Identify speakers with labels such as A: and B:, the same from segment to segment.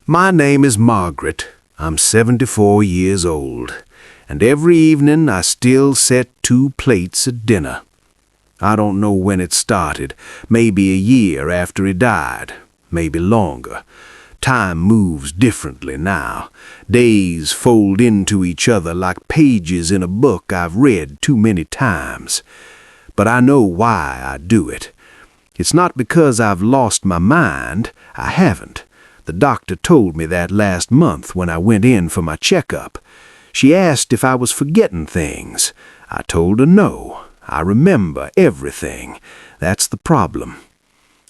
A: My name is Margaret. I'm 74 years old, and every evening I still set 2 plates at dinner. I don't know when it started, maybe a year after he died, maybe longer. Time moves differently now. Days fold into each other like pages in a book I've read too many times. But I know why I do it. It's not because I've lost my mind. I haven't. The doctor told me that last month when I went in for my checkup. She asked if I was forgetting things. I told her no. I remember everything. That's the problem.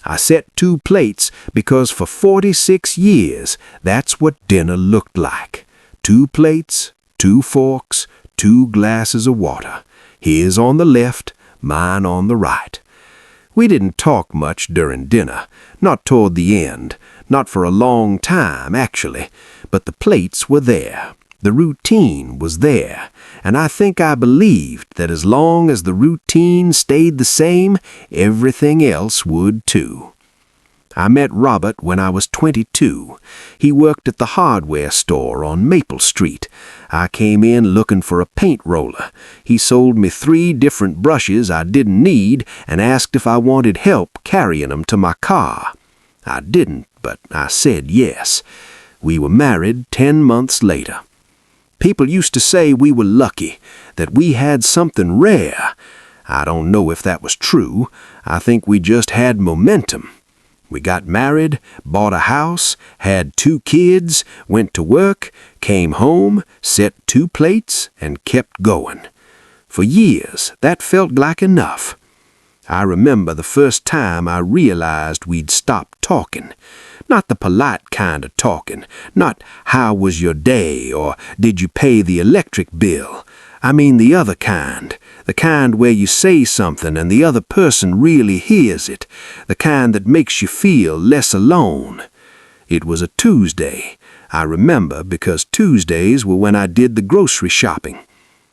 A: I set 2 plates because for 46 years, that's what dinner looked like. 2 plates, 2 forks, 2 glasses of water. His on the left, mine on the right. We didn't talk much during dinner, not toward the end, not for a long time, actually, but the plates were there. The routine was there, and I think I believed that as long as the routine stayed the same, everything else would too. I met Robert when I was 22. He worked at the hardware store on Maple Street. I came in looking for a paint roller. He sold me 3 different brushes I didn't need and asked if I wanted help carrying them to my car. I didn't, but I said yes. We were married 10 months later. People used to say we were lucky, that we had something rare. I don't know if that was true. I think we just had momentum. We got married, bought a house, had 2 kids, went to work, came home, set 2 plates, and kept going. For years, that felt like enough. I remember the first time I realized we'd stopped talking. Not the polite kind of talking, not how was your day or did you pay the electric bill. I mean the other kind, the kind where you say something and the other person really hears it, the kind that makes you feel less alone. It was a Tuesday. I remember because Tuesdays were when I did the grocery shopping.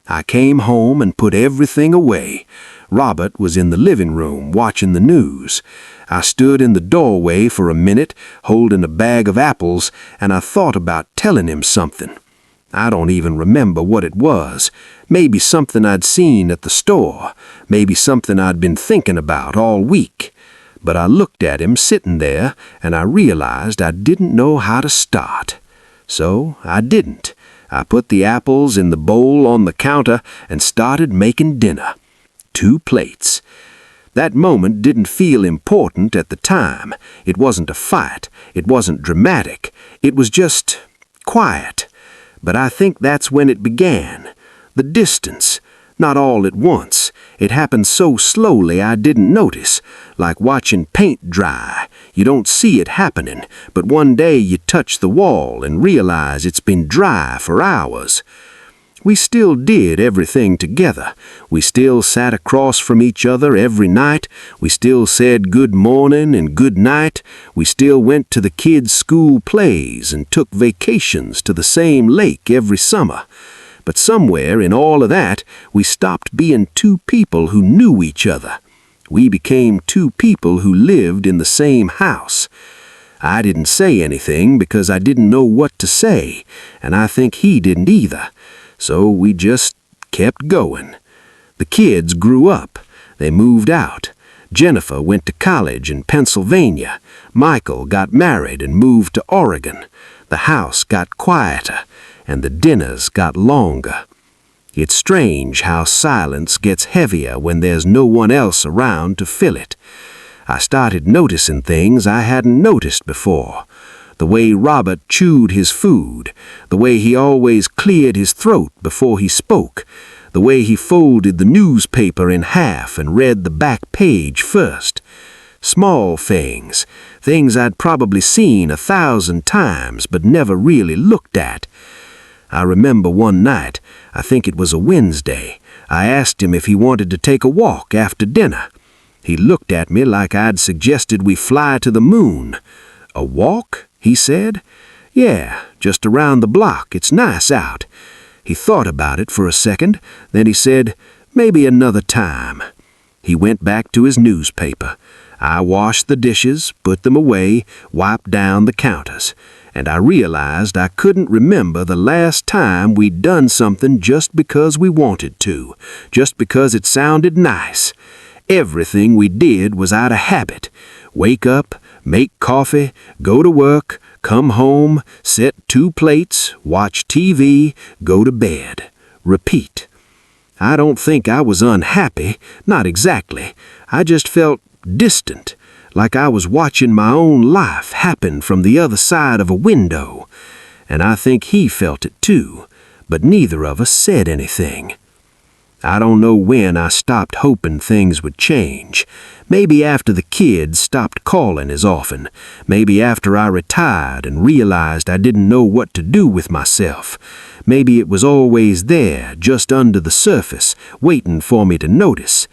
A: I came home and put everything away. Robert was in the living room watching the news. I stood in the doorway for a minute, holding a bag of apples, and I thought about telling him something. I don't even remember what it was. Maybe something I'd seen at the store. Maybe something I'd been thinking about all week. But I looked at him sitting there, and I realized I didn't know how to start. So I didn't. I put the apples in the bowl on the counter and started making dinner. 2 plates. That moment didn't feel important at the time. It wasn't a fight. It wasn't dramatic. It was just quiet. But I think that's when it began. The distance. Not all at once. It happened so slowly I didn't notice. Like watching paint dry. You don't see it happening, but one day you touch the wall and realize it's been dry for hours. We still did everything together. We still sat across from each other every night. We still said good morning and good night. We still went to the kids' school plays and took vacations to the same lake every summer. But somewhere in all of that, we stopped being 2 people who knew each other. We became 2 people who lived in the same house. I didn't say anything because I didn't know what to say, and I think he didn't either. So we just kept going. The kids grew up. They moved out. Jennifer went to college in Pennsylvania. Michael got married and moved to Oregon. The house got quieter, and the dinners got longer. It's strange how silence gets heavier when there's no one else around to fill it. I started noticing things I hadn't noticed before. The way Robert chewed his food, the way he always cleared his throat before he spoke, the way he folded the newspaper in half and read the back page first. Small things, things I'd probably seen 1,000 times but never really looked at. I remember one night, I think it was a Wednesday, I asked him if he wanted to take a walk after dinner. He looked at me like I'd suggested we fly to the moon. "A walk?" he said. "Yeah, just around the block. It's nice out." He thought about it for a second, then he said, "Maybe another time." He went back to his newspaper. I washed the dishes, put them away, wiped down the counters. and I realized I couldn't remember the last time we'd done something just because we wanted to, just because it sounded nice. Everything we did was out of habit. Wake up, make coffee, go to work, come home, set 2 plates, watch TV, go to bed. Repeat. I don't think I was unhappy, not exactly. I just felt distant, like I was watching my own life happen from the other side of a window. And I think he felt it too, but neither of us said anything. I don't know when I stopped hoping things would change. Maybe after the kids stopped calling as often. Maybe after I retired and realized I didn't know what to do with myself. Maybe it was always there, just under the surface, waiting for me to notice.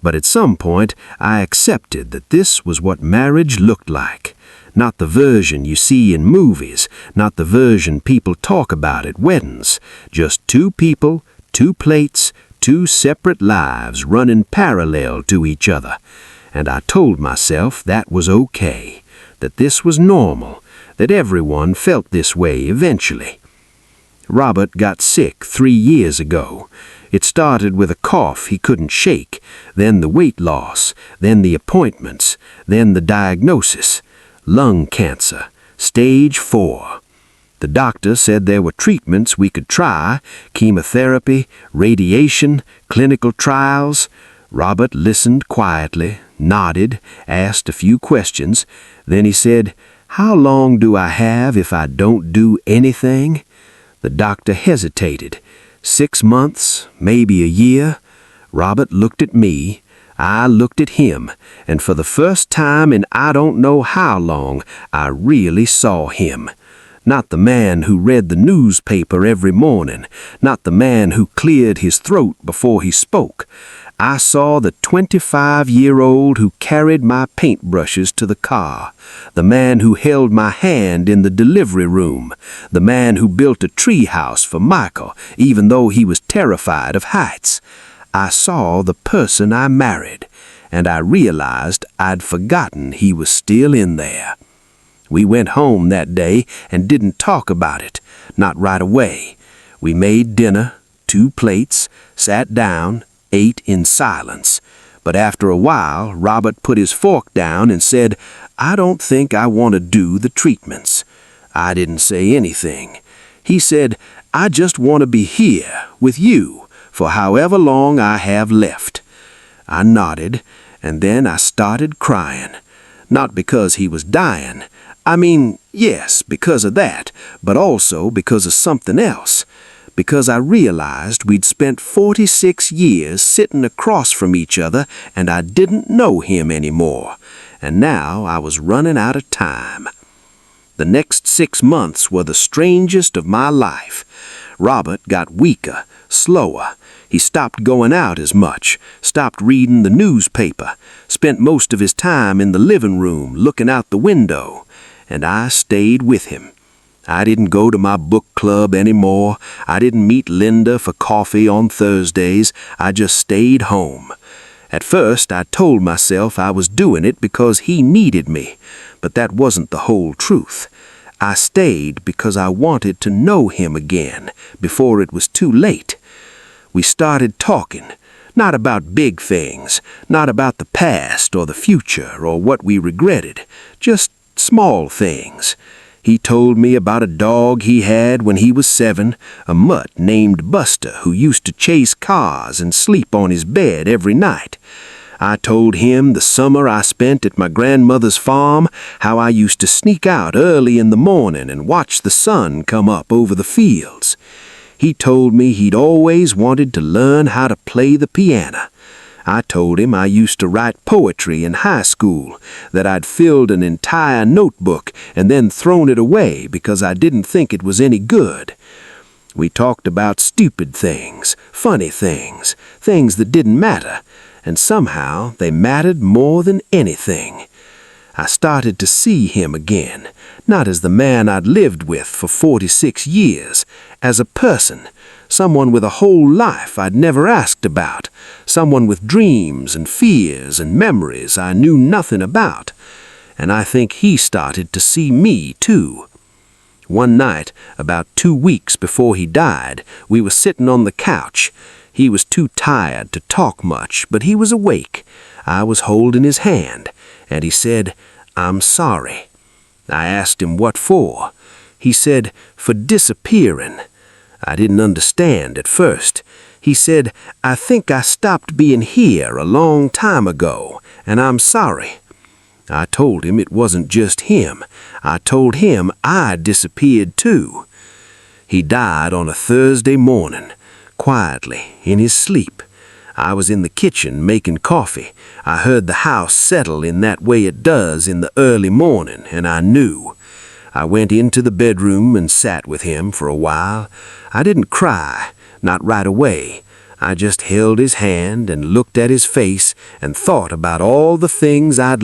A: But at some point, I accepted that this was what marriage looked like. Not the version you see in movies, not the version people talk about at weddings. Just 2 people, 2 plates, 2 separate lives running parallel to each other. And I told myself that was okay, that this was normal, that everyone felt this way eventually. Robert got sick 3 years ago. It started with a cough he couldn't shake, then the weight loss, then the appointments, then the diagnosis. Lung cancer, stage 4. The doctor said there were treatments we could try, chemotherapy, radiation, clinical trials. Robert listened quietly, nodded, asked a few questions. Then he said, "How long do I have if I don't do anything?" The doctor hesitated. 6 months, maybe a year. Robert looked at me. I looked at him, and for the first time in I don't know how long, I really saw him. Not the man who read the newspaper every morning, not the man who cleared his throat before he spoke. I saw the 25-year-old who carried my paintbrushes to the car, the man who held my hand in the delivery room, the man who built a tree house for Michael, even though he was terrified of heights. I saw the person I married, and I realized I'd forgotten he was still in there. We went home that day and didn't talk about it, not right away. We made dinner, 2 plates, sat down, ate in silence. But after a while, Robert put his fork down and said, "I don't think I want to do the treatments." I didn't say anything. He said, "I just want to be here with you for however long I have left." I nodded, and then I started crying. Not because he was dying. I mean, yes, because of that, but also because of something else. Because I realized we'd spent 46 years sitting across from each other and I didn't know him anymore. And now I was running out of time. The next 6 months were the strangest of my life. Robert got weaker, slower. He stopped going out as much, stopped reading the newspaper, spent most of his time in the living room looking out the window. And I stayed with him. I didn't go to my book club anymore. I didn't meet Linda for coffee on Thursdays. I just stayed home. At first, I told myself I was doing it because he needed me, but that wasn't the whole truth. I stayed because I wanted to know him again, before it was too late. We started talking, not about big things, not about the past or the future or what we regretted, just small things. He told me about a dog he had when he was 7, a mutt named Buster who used to chase cars and sleep on his bed every night. I told him the summer I spent at my grandmother's farm, how I used to sneak out early in the morning and watch the sun come up over the fields. He told me he'd always wanted to learn how to play the piano. I told him I used to write poetry in high school, that I'd filled an entire notebook and then thrown it away because I didn't think it was any good. We talked about stupid things, funny things, things that didn't matter, and somehow they mattered more than anything. I started to see him again, not as the man I'd lived with for 46 years, as a person, someone with a whole life I'd never asked about, someone with dreams and fears and memories I knew nothing about. And I think he started to see me, too.
B: One night, about 2 weeks before he died, we were sitting on the couch. He was too tired to talk much, but he was awake. I was holding his hand, and he said, "I'm sorry." I asked him what for. He said, "For disappearing." I didn't understand at first. He said, "I think I stopped being here a long time ago, and I'm sorry." I told him it wasn't just him. I told him I disappeared too. He died on a Thursday morning, quietly, in his sleep. I was in the kitchen making coffee. I heard the house settle in that way it does in the early morning, and I knew. I went into the bedroom and sat with him for a while. I didn't cry, not right away. I just held his hand and looked at his face and thought about all the things I'd